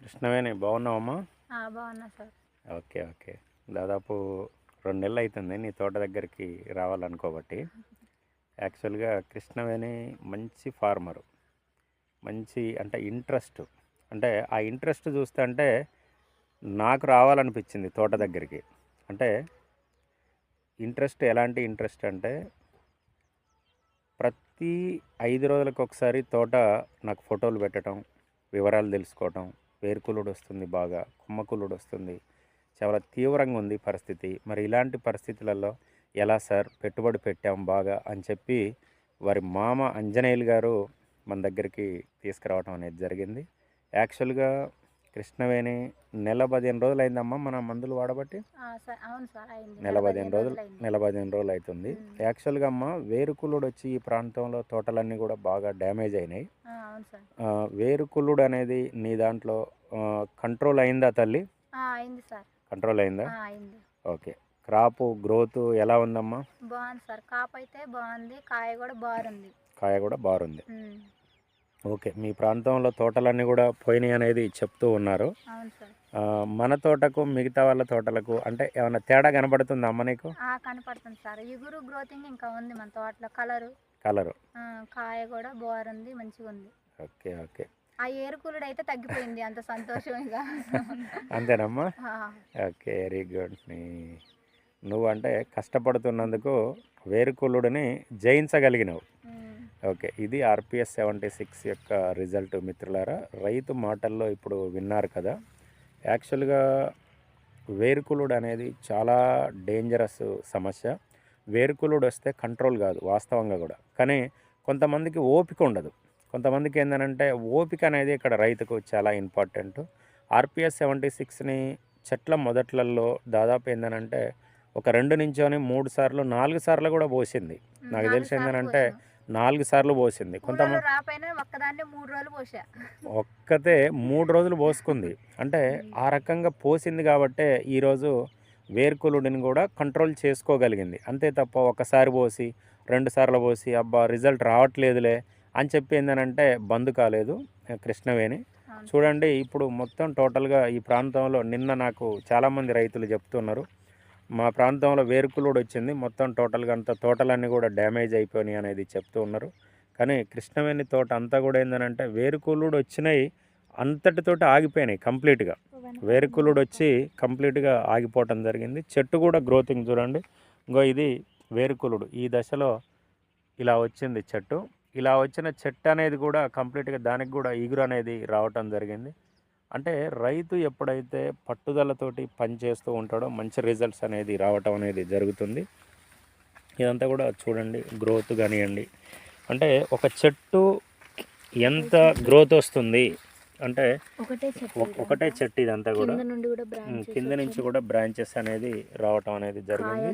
కృష్ణవేణి బాగున్నావమ్మా? బాగున్నా sir. Okay, okay. దాదాపు 2 నెలలు అవుతుంది నీ తోట దగ్గరికి రావాలనుకోబట్టి. యాక్చువల్గా కృష్ణవేణి మంచి ఫార్మరు, మంచి అంటే ఇంట్రెస్ట్, అంటే ఆ ఇంట్రెస్ట్ చూస్తే అంటే నాకు రావాలనిపించింది తోట దగ్గరికి. అంటే ఇంట్రెస్ట్ ఎలాంటి ఇంట్రెస్ట్ అంటే ప్రతి 5 రోజులకు ఒకసారి తోట నాకు ఫోటోలు పెట్టడం, వివరాలు తెలుసుకోవటం. వేరుకుళ్ళుడు వస్తుంది, బాగా కుమ్మకుళ్ళుడు వస్తుంది, చాలా తీవ్రంగా ఉంది పరిస్థితి. మరి ఇలాంటి పరిస్థితులలో ఎలా సార్ పెట్టుబడి పెట్టాం బాగా అని చెప్పి వారి మామ అంజనేయులు గారు మన దగ్గరికి తీసుకురావడం అనేది జరిగింది. యాక్చువల్గా కృష్ణవేణి నెల 15 రోజులు అయిందమ్మా మన మందులు వాడబట్టి. అవును సార్, అయింది. నెల 15 రోజులు, నెల 15 రోజులు అవుతుంది. యాక్చువల్గా అమ్మ వేరుకుళ్ళుడు వచ్చి ఈ ప్రాంతంలో తోటలన్నీ కూడా బాగా డ్యామేజ్ అయినాయి. అవును సార్. వేరుకుళ్ళుడు అనేది నీ దాంట్లో కంట్రోల్ అయిందా తల్లి? అయింది సార్. కంట్రోల్ అయిందా? అయింది. ఓకే. క్రాప్ గ్రోత్ ఎలా ఉందమ్మా? బాగుంది సార్. కాపు అయితే బాగుంది, కాయ కూడా బాగుంది. కాయ కూడా బాగుంది. ఓకే. మీ ప్రాంతంలో తోటలన్నీ కూడా పోయినాయి అనేది చెప్తూ ఉన్నారు. అవును సార్. మన తోటకు మిగతా వాళ్ళ తోటలకు అంటే ఏమైనా తేడా కనబడుతుందా అమ్మ నీకు? కనపడుతుంది సార్. ఇగురు గ్రోతింగ్ ఇంకా ఉంది మన తోటలో. కలరు కాయ కూడా బాగుంది, మంచిగా ఉంది. Okay, okay. ఆ ఏరుకులుడు అయితే తగ్గిపోయింది, అంత సంతోషంగా. అంతేనమ్మా? Okay, very good. నువ్వు అంటే కష్టపడుతున్నందుకు వేరుకుళ్ళుడిని జయించగలిగినావు. ఓకే, ఇది ఆర్పిఎస్ 76 యొక్క రిజల్ట్ మిత్రులారా. రైతు మాటల్లో ఇప్పుడు విన్నారు కదా. యాక్చువల్గా వేరుకుళ్ళుడు అనేది చాలా డేంజరస్ సమస్య. వేరుకుళ్ళుడు వస్తే కంట్రోల్ కాదు వాస్తవంగా కూడా, కానీ కొంతమందికి ఓపిక ఉండదు. కొంతమందికి ఏంటంటే ఓపిక అనేది ఇక్కడ రైతుకు చాలా ఇంపార్టెంట్. ఆర్పిఎస్ 76ని చెట్ల మొదట్లలో దాదాపు ఏంటంటే ఒక 2 నుంచి 3 సార్లు 4 సార్లు కూడా పోసింది. నాకు తెలిసి ఏంటంటే 4 సార్లు పోసింది. కొంతమంది ఒక్కతే 3 రోజులు పోసుకుంది. అంటే ఆ రకంగా పోసింది కాబట్టే ఈరోజు వేరుకుళ్ళుడిని కూడా కంట్రోల్ చేసుకోగలిగింది. అంతే తప్ప ఒకసారి పోసి 2 సార్లు పోసి అబ్బా రిజల్ట్ రావట్లేదులే అని చెప్పి ఏంటంటే బంద్ కాలేదు కృష్ణవేణి. చూడండి ఇప్పుడు మొత్తం టోటల్గా ఈ ప్రాంతంలో నిన్న నాకు చాలామంది రైతులు చెప్తున్నారు, మా ప్రాంతంలో వేరుకుళ్ళుడు వచ్చింది, మొత్తం టోటల్గా అంతా తోటలన్నీ కూడా డ్యామేజ్ అయిపోయినాయి అనేది చెప్తూ ఉన్నారు. కానీ కృష్ణవేణి తోట అంతా కూడా ఏంటంటే వేరుకుళ్ళుడు వచ్చినాయి అంతటితోటి ఆగిపోయినాయి కంప్లీట్గా. వేరుకుళ్ళుడు వచ్చి కంప్లీట్గా ఆగిపోవటం జరిగింది. చెట్టు కూడా గ్రోతింగ్ చూడండి. ఇంకో ఇది వేరుకుళ్ళుడు ఈ దశలో ఇలా వచ్చింది చెట్టు. ఇలా వచ్చిన చెట్టు అనేది కూడా కంప్లీట్గా దానికి కూడా ఇగురు అనేది రావటం జరిగింది. అంటే రైతు ఎప్పుడైతే పట్టుదలతోటి పని చేస్తూ ఉంటాడో మంచి రిజల్ట్స్ అనేది రావటం అనేది జరుగుతుంది. ఇదంతా కూడా చూడండి గ్రోత్ కానివ్వండి. అంటే ఒక చెట్టు ఎంత గ్రోత్ వస్తుంది అంటే ఒకటే చెట్టు ఇదంతా కూడా కింద నుంచి కూడా బ్రాంచెస్ అనేది రావటం అనేది జరిగింది.